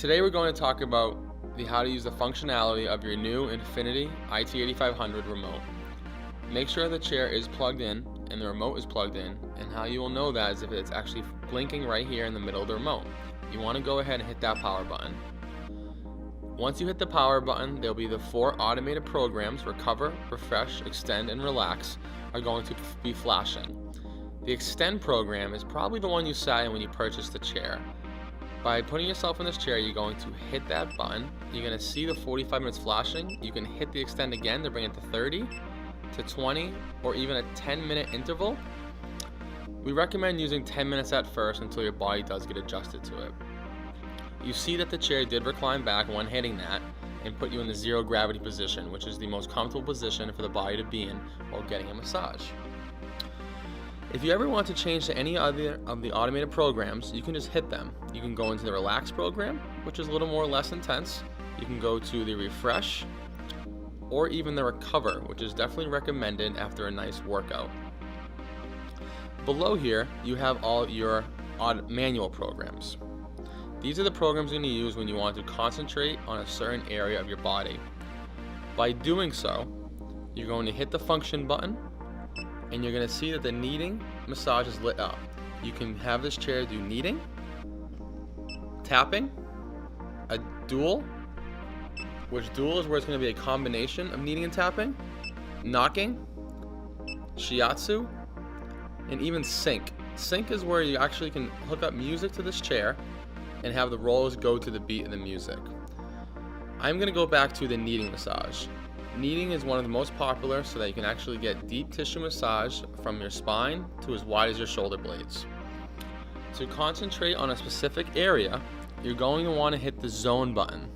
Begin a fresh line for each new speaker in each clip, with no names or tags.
Today we're going to talk about how to use the functionality of your new Infinity IT8500 remote. Make sure the chair is plugged in and the remote is plugged in, and how you will know that is if it's actually blinking right here in the middle of the remote. You want to go ahead and hit that power button. Once you hit the power button, there'll be the 4 automated programs: Recover, Refresh, Extend, and Relax are going to be flashing. The Extend program is probably the one you sat in when you purchased the chair. By putting yourself in this chair, you're going to hit that button. You're going to see the 45 minutes flashing. You can hit the Extend again to bring it to 30, to 20, or even a 10-minute interval. We recommend using 10 minutes at first until your body does get adjusted to it. You see that the chair did recline back when hitting that and put you in the zero gravity position, which is the most comfortable position for the body to be in while getting a massage. If you ever want to change to any other of the automated programs, you can just hit them. You can go into the Relax program, which is a little more less intense. You can go to the Refresh, or even the Recover, which is definitely recommended after a nice workout. Below here, you have all your manual programs. These are the programs you're going to use when you want to concentrate on a certain area of your body. By doing so, you're going to hit the function button, and you're going to see that the kneading massage is lit up. You can have this chair do kneading, tapping, a dual, which dual is where it's going to be a combination of kneading and tapping, knocking, shiatsu, and even sync. Sync is where you actually can hook up music to this chair and have the rollers go to the beat of the music. I'm going to go back to the kneading massage. Kneading is one of the most popular so that you can actually get deep tissue massage from your spine to as wide as your shoulder blades. To concentrate on a specific area, you're going to want to hit the zone button.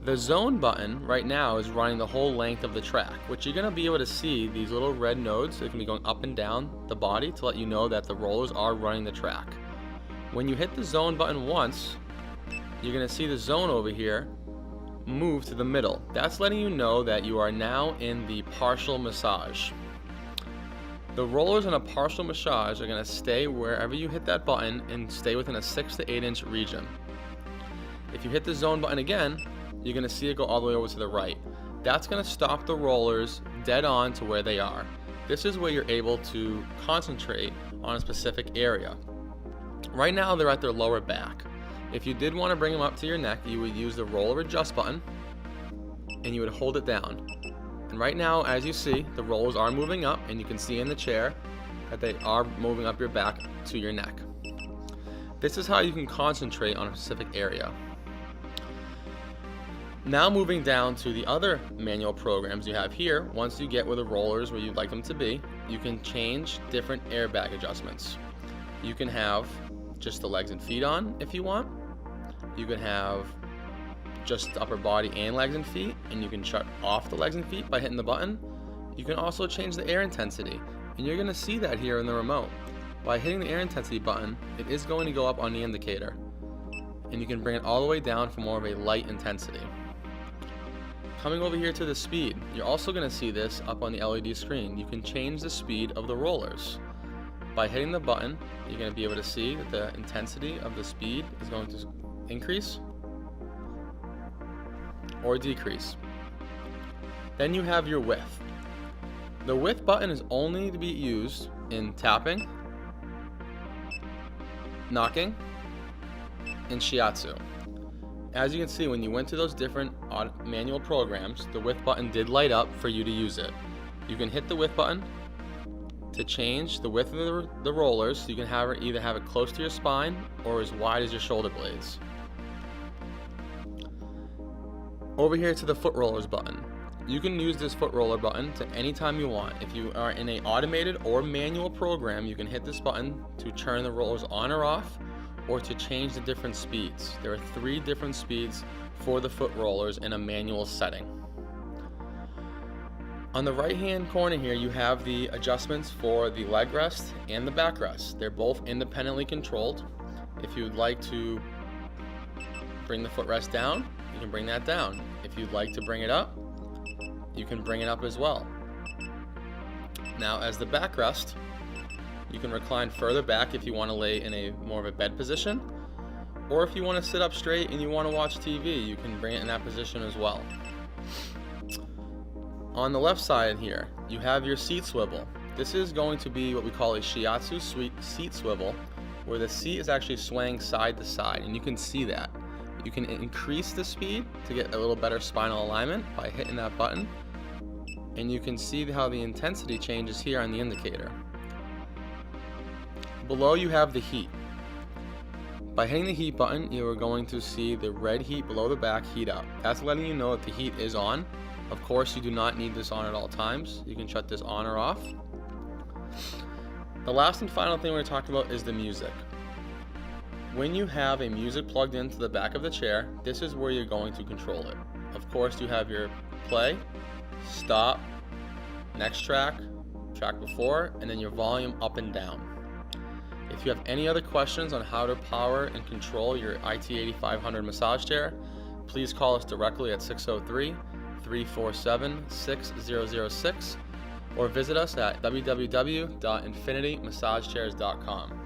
The zone button right now is running the whole length of the track, which you're going to be able to see these little red nodes that can be going up and down the body to let you know that the rollers are running the track. When you hit the zone button once, you're going to see the zone over here move to the middle. That's letting you know that you are now in the partial massage. The rollers in a partial massage are going to stay wherever you hit that button and stay within a 6 to 8 inch region. If you hit the zone button again, you're going to see it go all the way over to the right. That's going to stop the rollers dead on to where they are. This is where you're able to concentrate on a specific area. Right now they're at their lower back. If you did want to bring them up to your neck, you would use the roller adjust button and you would hold it down. And right now, as you see, the rollers are moving up, and you can see in the chair that they are moving up your back to your neck. This is how you can concentrate on a specific area. Now moving down to the other manual programs you have here, once you get where the rollers where you'd like them to be, you can change different airbag adjustments. You can have just the legs and feet on if you want. You can have just upper body and legs and feet, and you can shut off the legs and feet by hitting the button. You can also change the air intensity, and you're going to see that here in the remote. By hitting the air intensity button, it is going to go up on the indicator, and you can bring it all the way down for more of a light intensity. Coming over here to the speed, you're also going to see this up on the LED screen. You can change the speed of the rollers. By hitting the button, you're going to be able to see that the intensity of the speed is going to increase or decrease. Then you have your width. The width button is only to be used in tapping, knocking, and shiatsu. As you can see, when you went to those different manual programs, the width button did light up for you to use it. You can hit the width button to change the width of the rollers, so you can either have it close to your spine or as wide as your shoulder blades. Over here to the foot rollers button. You can use this foot roller button to any time you want. If you are in an automated or manual program, you can hit this button to turn the rollers on or off, or to change the different speeds. There are 3 different speeds for the foot rollers in a manual setting. On the right hand corner here, you have the adjustments for the leg rest and the back rest. They're both independently controlled. If you'd like to bring the footrest down, you can bring that down. If you'd like to bring it up, you can bring it up as well. Now, as the backrest, you can recline further back if you want to lay in a more of a bed position, Or if you want to sit up straight and you want to watch TV, you can bring it in that position as well. On the left side here, you have your seat swivel. This is going to be what we call a shiatsu seat swivel, where the seat is actually swaying side to side, and you can see that. You can increase the speed to get a little better spinal alignment by hitting that button, and you can see how the intensity changes here on the indicator. Below you have the heat. By hitting the heat button, you are going to see the red heat below the back heat up. That's letting you know that the heat is on. Of course, you do not need this on at all times. You can shut this on or off. The last and final thing we're going to talk about is the music. When you have a music plugged into the back of the chair, this is where you're going to control it. Of course, you have your play, stop, next track, track before, and then your volume up and down. If you have any other questions on how to power and control your IT8500 massage chair, please call us directly at 603-347-6006 or visit us at www.infinitymassagechairs.com.